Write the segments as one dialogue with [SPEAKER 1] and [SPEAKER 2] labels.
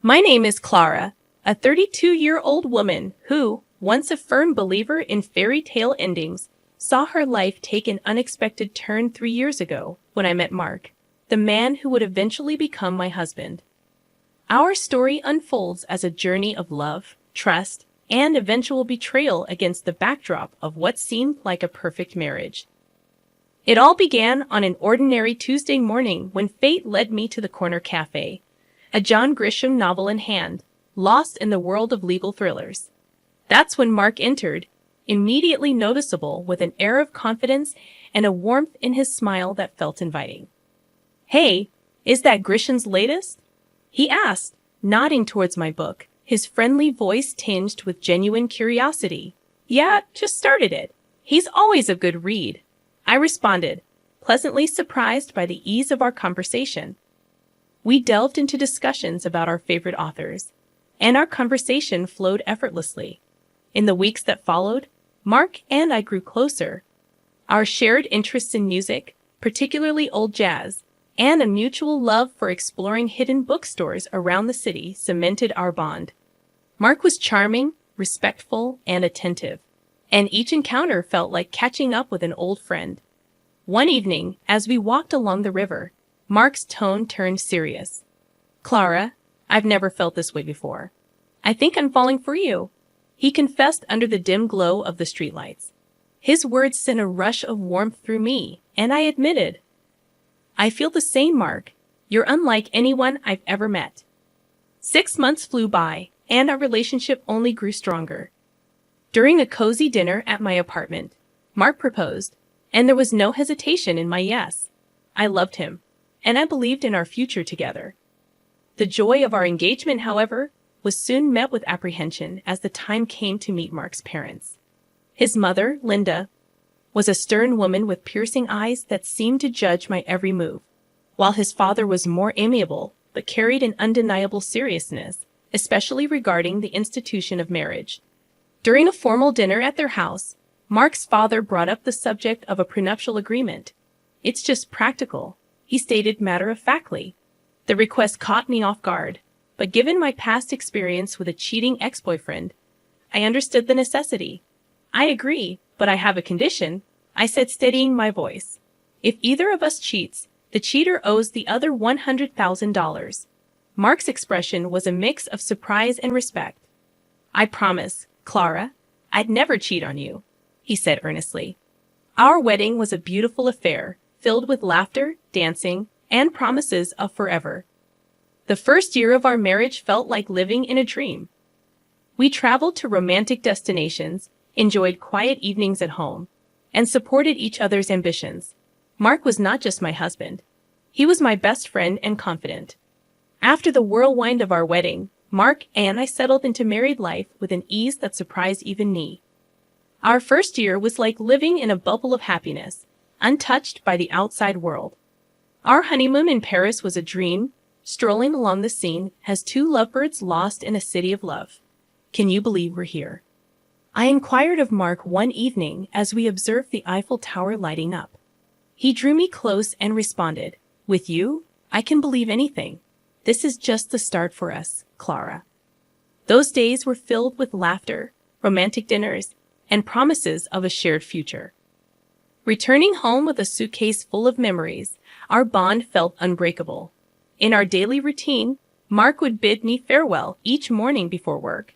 [SPEAKER 1] My name is Clara, a 32-year-old woman who, once a firm believer in fairy tale endings, saw her life take an unexpected turn 3 years ago when I met Mark, the man who would eventually become my husband. Our story unfolds as a journey of love, trust, and eventual betrayal against the backdrop of what seemed like a perfect marriage. It all began on an ordinary Tuesday morning when fate led me to the corner cafe, a John Grisham novel in hand, lost in the world of legal thrillers. That's when Mark entered, immediately noticeable with an air of confidence and a warmth in his smile that felt inviting. "Hey, is that Grisham's latest?" he asked, nodding towards my book, his friendly voice tinged with genuine curiosity. "Yeah, just started it. He's always a good read," I responded, pleasantly surprised by the ease of our conversation. We delved into discussions about our favorite authors, and our conversation flowed effortlessly. In the weeks that followed, Mark and I grew closer. Our shared interests in music, particularly old jazz, and a mutual love for exploring hidden bookstores around the city cemented our bond. Mark was charming, respectful, and attentive, and each encounter felt like catching up with an old friend. One evening, as we walked along the river, Mark's tone turned serious. "Clara, I've never felt this way before. I think I'm falling for you," he confessed under the dim glow of the streetlights. His words sent a rush of warmth through me, and I admitted, "I feel the same, Mark. You're unlike anyone I've ever met." 6 months flew by, and our relationship only grew stronger. During a cozy dinner at my apartment, Mark proposed, and there was no hesitation in my yes. I loved him, and I believed in our future together. The joy of our engagement, however, was soon met with apprehension as the time came to meet Mark's parents. His mother, Linda, was a stern woman with piercing eyes that seemed to judge my every move, while his father was more amiable but carried an undeniable seriousness, especially regarding the institution of marriage. During a formal dinner at their house, Mark's father brought up the subject of a prenuptial agreement. "It's just practical," he stated matter-of-factly. The request caught me off guard, but given my past experience with a cheating ex-boyfriend, I understood the necessity. "I agree, but I have a condition," I said, steadying my voice. "If either of us cheats, the cheater owes the other $100,000. Mark's expression was a mix of surprise and respect. "I promise, Clara, I'd never cheat on you," he said earnestly. Our wedding was a beautiful affair, filled with laughter, dancing, and promises of forever. The first year of our marriage felt like living in a dream. We traveled to romantic destinations, enjoyed quiet evenings at home, and supported each other's ambitions. Mark was not just my husband. He was my best friend and confidant. After the whirlwind of our wedding, Mark and I settled into married life with an ease that surprised even me. Our first year was like living in a bubble of happiness, untouched by the outside world. Our honeymoon in Paris was a dream, strolling along the Seine as two lovebirds lost in a city of love. "Can you believe we're here?" I inquired of Mark one evening as we observed the Eiffel Tower lighting up. He drew me close and responded, "With you, I can believe anything. This is just the start for us, Clara." Those days were filled with laughter, romantic dinners, and promises of a shared future. Returning home with a suitcase full of memories, our bond felt unbreakable. In our daily routine, Mark would bid me farewell each morning before work,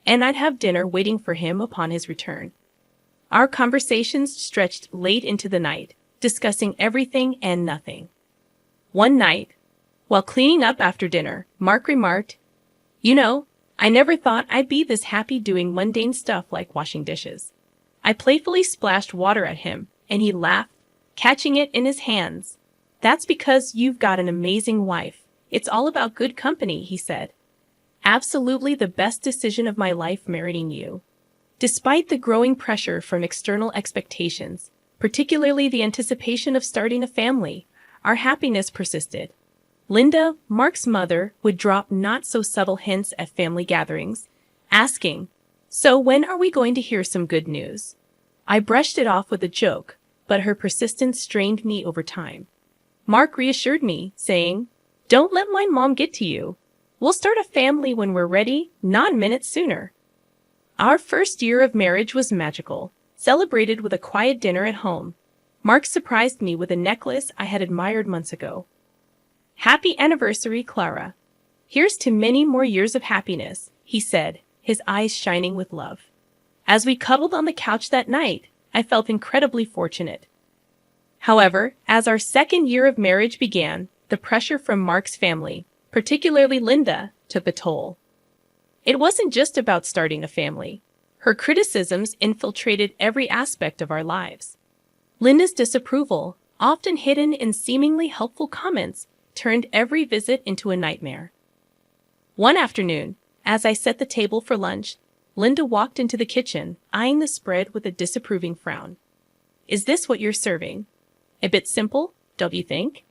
[SPEAKER 1] and I'd have dinner waiting for him upon his return. Our conversations stretched late into the night, discussing everything and nothing. One night, while cleaning up after dinner, Mark remarked, "You know, I never thought I'd be this happy doing mundane stuff like washing dishes." I playfully splashed water at him, and he laughed, catching it in his hands. "That's because you've got an amazing wife. It's all about good company," he said. "Absolutely the best decision of my life marrying you." Despite the growing pressure from external expectations, particularly the anticipation of starting a family, our happiness persisted. Linda, Mark's mother, would drop not-so-subtle hints at family gatherings, asking, "So when are we going to hear some good news?" I brushed it off with a joke, but her persistence strained me over time. Mark reassured me, saying, "Don't let my mom get to you. We'll start a family when we're ready, not minutes sooner. Our first year of marriage was magical, celebrated with a quiet dinner at home. Mark surprised me with a necklace I had admired months ago. Happy anniversary, Clara. Here's to many more years of happiness, he said, his eyes shining with love. As we cuddled on the couch that night, I felt incredibly fortunate. However, as our second year of marriage began, the pressure from Mark's family, particularly Linda, took a toll. It wasn't just about starting a family. Her criticisms infiltrated every aspect of our lives. Linda's disapproval, often hidden in seemingly helpful comments, turned every visit into a nightmare. One afternoon, as I set the table for lunch, Linda walked into the kitchen, eyeing the spread with a disapproving frown. "Is this what you're serving? A bit simple, don't you think?"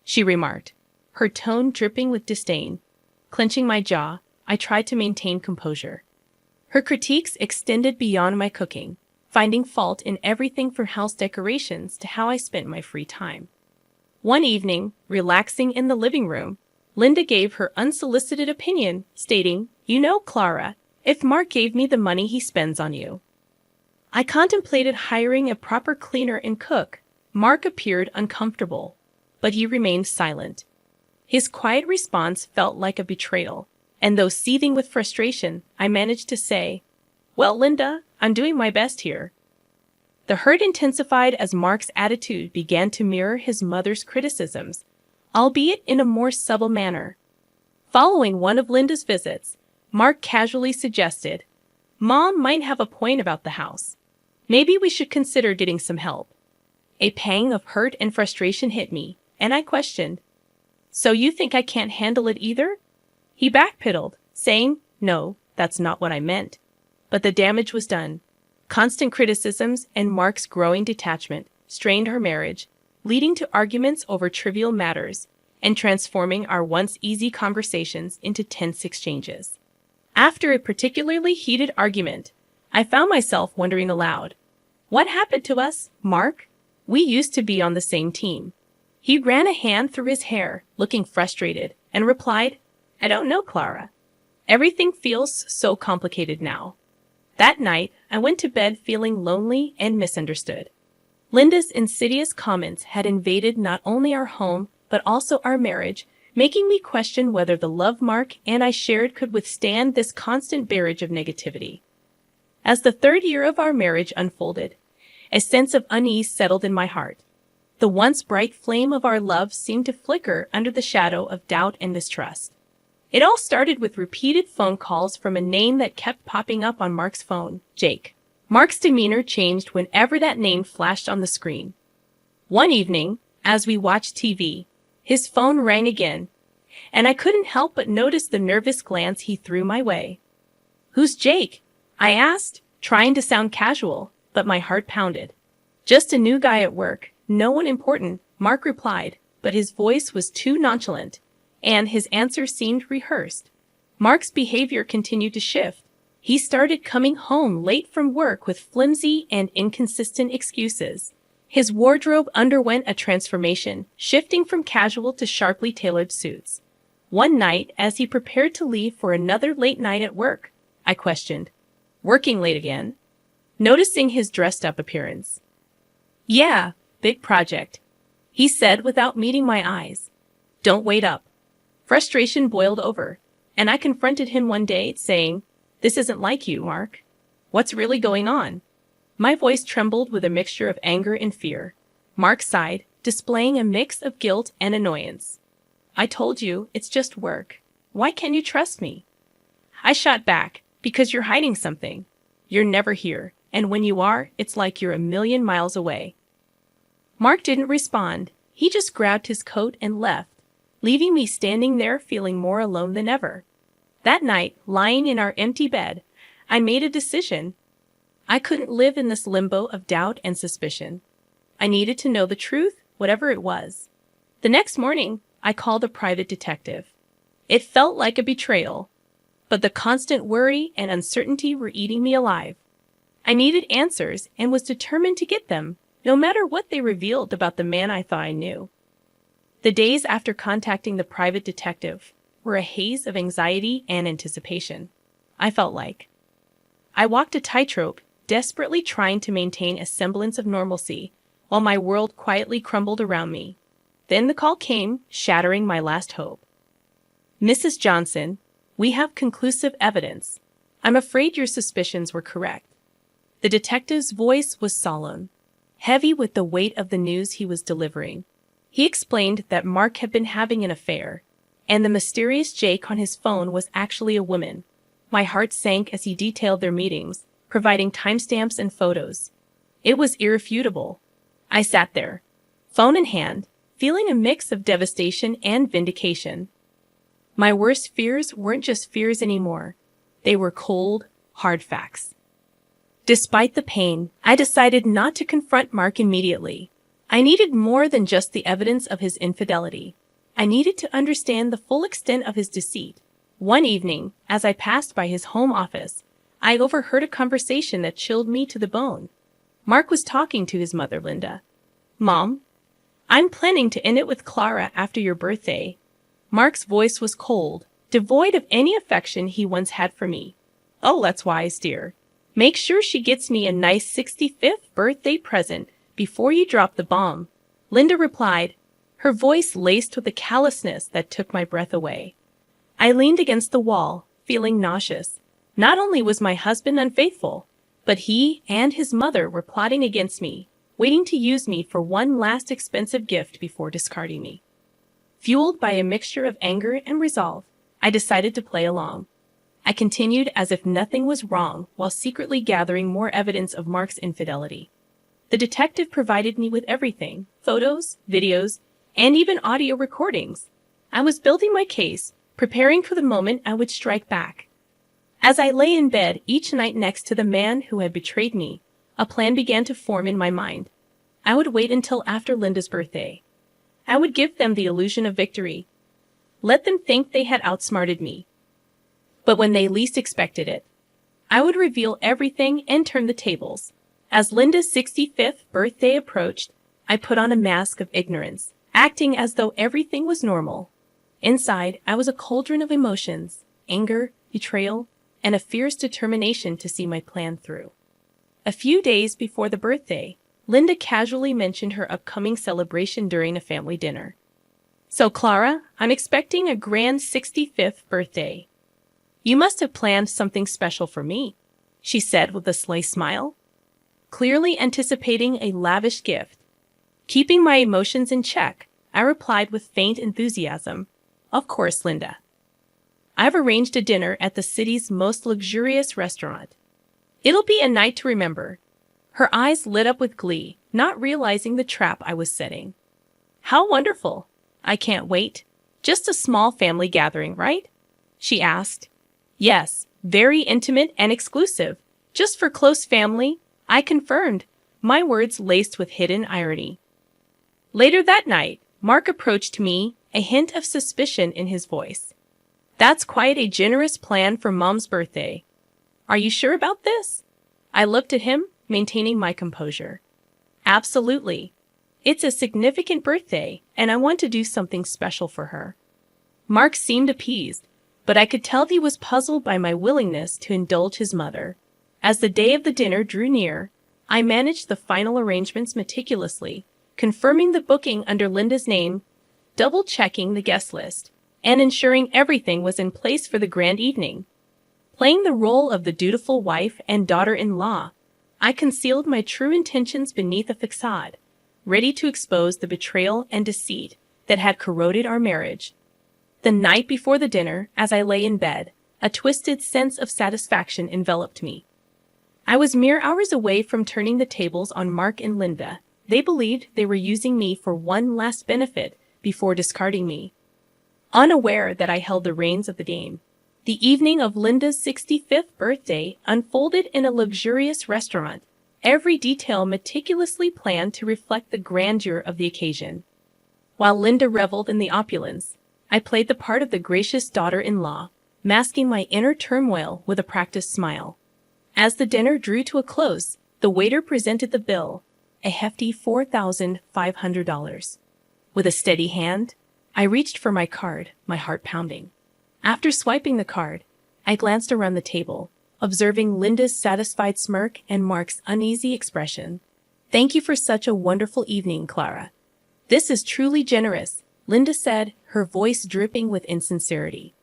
[SPEAKER 1] she remarked, her tone dripping with disdain. Clenching my jaw, I tried to maintain composure. Her critiques extended beyond my cooking, finding fault in everything from house decorations to how I spent my free time. One evening, relaxing in the living room, Linda gave her unsolicited opinion, stating, "You know, Clara, if Mark gave me the money he spends on you." I contemplated hiring a proper cleaner and cook. Mark appeared uncomfortable, but he remained silent. His quiet response felt like a betrayal, and though seething with frustration, I managed to say, "Well, Linda, I'm doing my best here." The hurt intensified as Mark's attitude began to mirror his mother's criticisms, albeit in a more subtle manner. Following one of Linda's visits, Mark casually suggested, "Mom might have a point about the house. Maybe we should consider getting some help." A pang of hurt and frustration hit me, and I questioned, "So you think I can't handle it either?" He backpedaled, saying, "No, that's not what I meant." But the damage was done. Constant criticisms and Mark's growing detachment strained our marriage, leading to arguments over trivial matters and transforming our once easy conversations into tense exchanges. After a particularly heated argument, I found myself wondering aloud, "What happened to us, Mark? We used to be on the same team." He ran a hand through his hair, looking frustrated, and replied, "I don't know, Clara. Everything feels so complicated now." That night, I went to bed feeling lonely and misunderstood. Linda's insidious comments had invaded not only our home, but also our marriage, making me question whether the love Mark and I shared could withstand this constant barrage of negativity. As the third year of our marriage unfolded, a sense of unease settled in my heart. The once bright flame of our love seemed to flicker under the shadow of doubt and mistrust. It all started with repeated phone calls from a name that kept popping up on Mark's phone, Jake. Mark's demeanor changed whenever that name flashed on the screen. One evening, as we watched TV, his phone rang again, and I couldn't help but notice the nervous glance he threw my way. "Who's Jake?" I asked, trying to sound casual, but my heart pounded. "Just a new guy at work, no one important," Mark replied, but his voice was too nonchalant, and his answer seemed rehearsed. Mark's behavior continued to shift. He started coming home late from work with flimsy and inconsistent excuses. His wardrobe underwent a transformation, shifting from casual to sharply tailored suits. One night, as he prepared to leave for another late night at work, I questioned, "Working late again?" noticing his dressed-up appearance. "Yeah, big project," he said without meeting my eyes. "Don't wait up." Frustration boiled over, and I confronted him one day, saying, "This isn't like you, Mark. What's really going on?" My voice trembled with a mixture of anger and fear. Mark sighed, displaying a mix of guilt and annoyance. "I told you, it's just work. Why can't you trust me?" I shot back, "Because you're hiding something. You're never here, and when you are, it's like you're a million miles away." Mark didn't respond. He just grabbed his coat and left, leaving me standing there feeling more alone than ever. That night, lying in our empty bed, I made a decision. I couldn't live in this limbo of doubt and suspicion. I needed to know the truth, whatever it was. The next morning, I called a private detective. It felt like a betrayal, but the constant worry and uncertainty were eating me alive. I needed answers and was determined to get them, no matter what they revealed about the man I thought I knew. The days after contacting the private detective were a haze of anxiety and anticipation. I felt like I walked a tightrope, desperately trying to maintain a semblance of normalcy, while my world quietly crumbled around me. Then the call came, shattering my last hope. "Mrs. Johnson, we have conclusive evidence. I'm afraid your suspicions were correct." The detective's voice was solemn, heavy with the weight of the news he was delivering. He explained that Mark had been having an affair, and the mysterious Jake on his phone was actually a woman. My heart sank as he detailed their meetings, providing timestamps and photos. It was irrefutable. I sat there, phone in hand, feeling a mix of devastation and vindication. My worst fears weren't just fears anymore. They were cold, hard facts. Despite the pain, I decided not to confront Mark immediately. I needed more than just the evidence of his infidelity. I needed to understand the full extent of his deceit. One evening, as I passed by his home office, I overheard a conversation that chilled me to the bone. Mark was talking to his mother, Linda. "Mom, I'm planning to end it with Clara after your birthday." Mark's voice was cold, devoid of any affection he once had for me. "Oh, that's wise, dear. Make sure she gets me a nice 65th birthday present before you drop the bomb," Linda replied, her voice laced with a callousness that took my breath away. I leaned against the wall, feeling nauseous. Not only was my husband unfaithful, but he and his mother were plotting against me, waiting to use me for one last expensive gift before discarding me. Fueled by a mixture of anger and resolve, I decided to play along. I continued as if nothing was wrong while secretly gathering more evidence of Mark's infidelity. The detective provided me with everything: photos, videos, and even audio recordings. I was building my case, preparing for the moment I would strike back. As I lay in bed each night next to the man who had betrayed me, a plan began to form in my mind. I would wait until after Linda's birthday. I would give them the illusion of victory. Let them think they had outsmarted me. But when they least expected it, I would reveal everything and turn the tables. As Linda's 65th birthday approached, I put on a mask of ignorance, acting as though everything was normal. Inside, I was a cauldron of emotions: anger, betrayal, and a fierce determination to see my plan through. A few days before the birthday, Linda casually mentioned her upcoming celebration during a family dinner. "So, Clara, I'm expecting a grand 65th birthday. You must have planned something special for me," she said with a sly smile, clearly anticipating a lavish gift. Keeping my emotions in check, I replied with faint enthusiasm, "Of course, Linda. I've arranged a dinner at the city's most luxurious restaurant. It'll be a night to remember." Her eyes lit up with glee, not realizing the trap I was setting. "How wonderful! I can't wait. Just a small family gathering, right?" she asked. "Yes, very intimate and exclusive. Just for close family," I confirmed, my words laced with hidden irony. Later that night, Mark approached me, a hint of suspicion in his voice. "That's quite a generous plan for Mom's birthday. Are you sure about this?" I looked at him, maintaining my composure. "Absolutely. It's a significant birthday, and I want to do something special for her." Mark seemed appeased, but I could tell he was puzzled by my willingness to indulge his mother. As the day of the dinner drew near, I managed the final arrangements meticulously, confirming the booking under Linda's name, double-checking the guest list, and ensuring everything was in place for the grand evening. Playing the role of the dutiful wife and daughter-in-law, I concealed my true intentions beneath a facade, ready to expose the betrayal and deceit that had corroded our marriage. The night before the dinner, as I lay in bed, a twisted sense of satisfaction enveloped me. I was mere hours away from turning the tables on Mark and Linda. They believed they were using me for one last benefit before discarding me, unaware that I held the reins of the game. The evening of Linda's 65th birthday unfolded in a luxurious restaurant, every detail meticulously planned to reflect the grandeur of the occasion. While Linda reveled in the opulence, I played the part of the gracious daughter-in-law, masking my inner turmoil with a practiced smile. As the dinner drew to a close, the waiter presented the bill, a hefty $4,500. With a steady hand, I reached for my card, my heart pounding. After swiping the card, I glanced around the table, observing Linda's satisfied smirk and Mark's uneasy expression. Thank you for such a wonderful evening, Clara. This is truly generous, Linda said, her voice dripping with insincerity.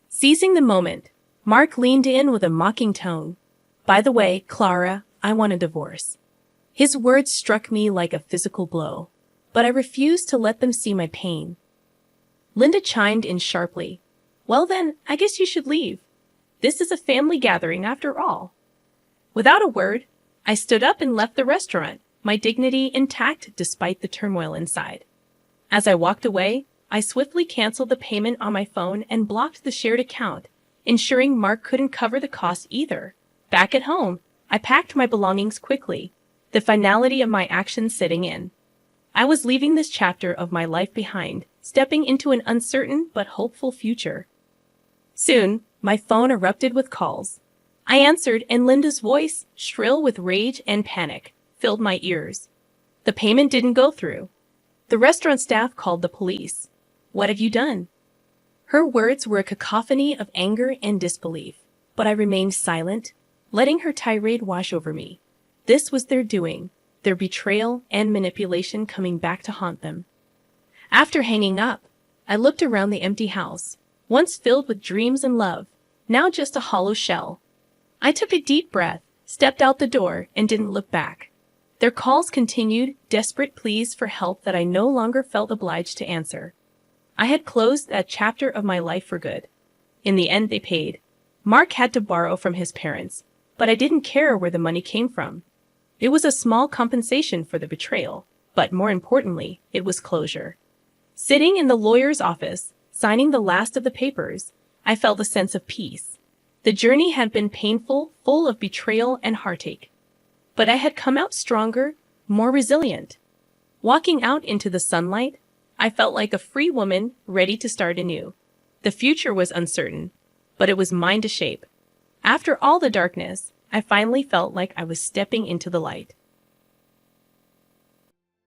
[SPEAKER 1] Seizing the moment, Mark leaned in with a mocking tone. By the way, Clara, I want a divorce. His words struck me like a physical blow, but I refused to let them see my pain. Linda chimed in sharply. Well then, I guess you should leave. This is a family gathering after all. Without a word, I stood up and left the restaurant, my dignity intact despite the turmoil inside. As I walked away, I swiftly canceled the payment on my phone and blocked the shared account, ensuring Mark couldn't cover the cost either. Back at home, I packed my belongings quickly, the finality of my actions setting in. I was leaving this chapter of my life behind, stepping into an uncertain but hopeful future. Soon, my phone erupted with calls. I answered, and Linda's voice, shrill with rage and panic, filled my ears. The payment didn't go through. The restaurant staff called the police. What have you done? Her words were a cacophony of anger and disbelief, but I remained silent, letting her tirade wash over me. This was their doing, their betrayal and manipulation coming back to haunt them. After hanging up, I looked around the empty house, once filled with dreams and love, now just a hollow shell. I took a deep breath, stepped out the door, and didn't look back. Their calls continued, desperate pleas for help that I no longer felt obliged to answer. I had closed that chapter of my life for good. In the end, they paid. Mark had to borrow from his parents, but I didn't care where the money came from. It was a small compensation for the betrayal, but more importantly, it was closure. Sitting in the lawyer's office, signing the last of the papers, I felt a sense of peace. The journey had been painful, full of betrayal and heartache. But I had come out stronger, more resilient. Walking out into the sunlight, I felt like a free woman ready to start anew. The future was uncertain, but it was mine to shape. After all the darkness, I finally felt like I was stepping into the light.